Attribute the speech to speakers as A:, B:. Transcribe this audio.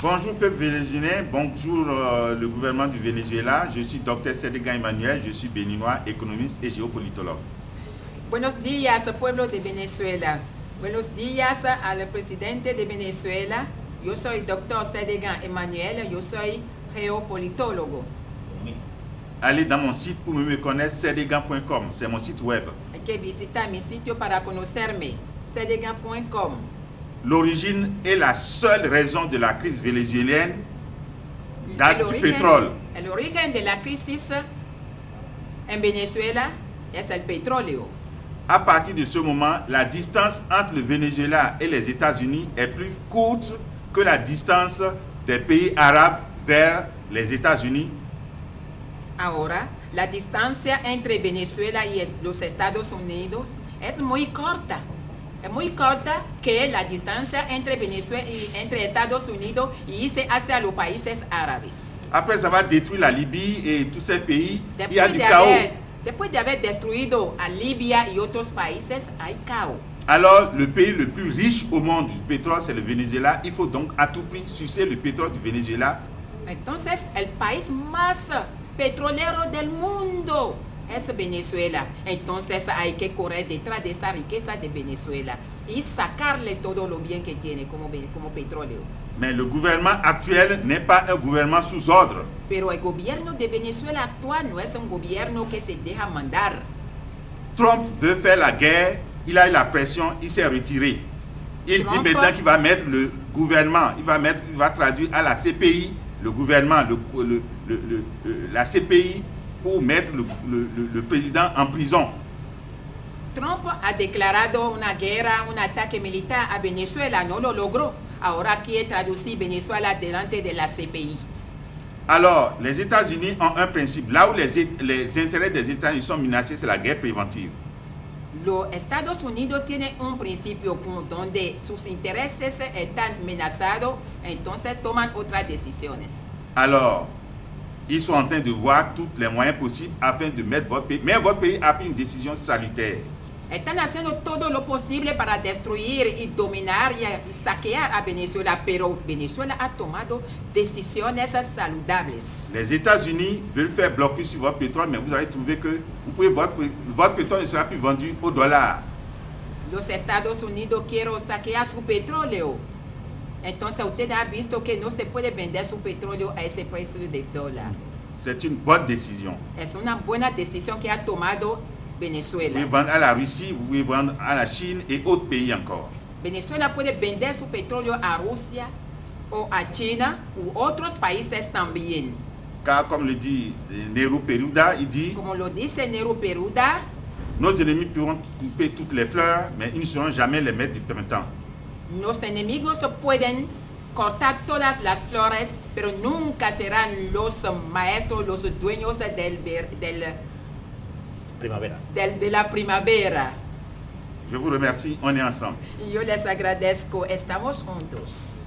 A: Bonjour peuple vénézuélien, bonjour le gouvernement du Venezuela. Je suis Dr Sédégan Emmanuel, je suis béninois, économiste et géopolitologue.
B: Buenos días, pueblo de Venezuela. Buenos días al presidente de Venezuela. Yo soy Dr Sédégan Emmanuel, yo soy geopolitólogo.
A: Allez dans mon site pour me connaître, sédégan.com, c'est mon site web.
B: Hay que visitar mi sitio para conocerme, sédégan.com.
A: L'origine est la seule raison de la crise vénézuélienne date du pétrole.
B: El origen de la crisis en Venezuela es el petróleo.
A: À partir de ce moment, la distance entre le Venezuela et les États-Unis est plus courte que la distance des pays arabes vers les États-Unis.
B: Ahora, la distancia entre Venezuela y los Estados Unidos es muy corta. Es muy corta que la distancia entre Venezuela y entre Estados Unidos y hacia los países árabes.
A: Après avoir détruit la Libye et tous ces pays, il y a du chaos.
B: Después de haber destruido a Libia y otros países, hay caos.
A: Alors, le pays le plus riche au monde du pétrole, c'est le Venezuela. Il faut donc à tout prix sucer le pétrole du Venezuela.
B: Entonces, el país más petrolero del mundo es Venezuela. Entonces hay que correr detrás de esa riqueza de Venezuela y sacarle todo lo bien que tiene como petróleo.
A: Mais le gouvernement actuel n'est pas un gouvernement sous ordre.
B: Pero el gobierno de Venezuela actual no es un gobierno que se deja mandar.
A: Trump veut faire la guerre, il a eu la pression, il s'est retiré. Il dit maintenant qu'il va mettre le gouvernement, il va traduire à la CPI, le gouvernement, la CPI, pour mettre le président en prison.
B: Trump ha declarado una guerra, un ataque militar a Venezuela, no lo logró. Ahora quiere traducir Venezuela delante de la CPI.
A: Alors, les États-Unis ont un principe. Là où les intérêts des États-Unis sont menacés, c'est la guerre préventive.
B: Los Estados Unidos tienen un principio donde sus intereses están amenazados, entonces toman otras decisiones.
A: Alors, ils sont en train de voir tous les moyens possibles afin de mettre votre pays. Mais votre pays a pris une décision salutaire.
B: Están haciendo todo lo posible para destruir y dominar y saquear a Venezuela, pero Venezuela ha tomado decisiones saludables.
A: Les États-Unis veulent faire bloquer sur votre pétrole, mais vous avez trouvé que votre pétrole ne sera plus vendu au dollar.
B: Los Estados Unidos quieren saquear su petróleo. Entonces usted ha visto que no se puede vender su petróleo a ese precio de dólar.
A: C'est une bonne décision.
B: Es una buena decisión que ha tomado Venezuela.
A: Vous pouvez vendre à la Russie, vous pouvez vendre à la Chine et autres pays encore.
B: Venezuela puede vender su petróleo a Rusia o a China u otros países también.
A: Car comme le dit Nero Peruda, il dit
B: Como lo dice Nero Peruda,
A: nos ennemis pourront couper toutes les fleurs, mais ils ne seront jamais les maîtres du printemps.
B: Los enemigos pueden cortar todas las flores, pero nunca serán los maestros, los dueños de la primavera.
A: Je vous remercie, on est ensemble.
B: Y yo les agradezco, estamos juntos.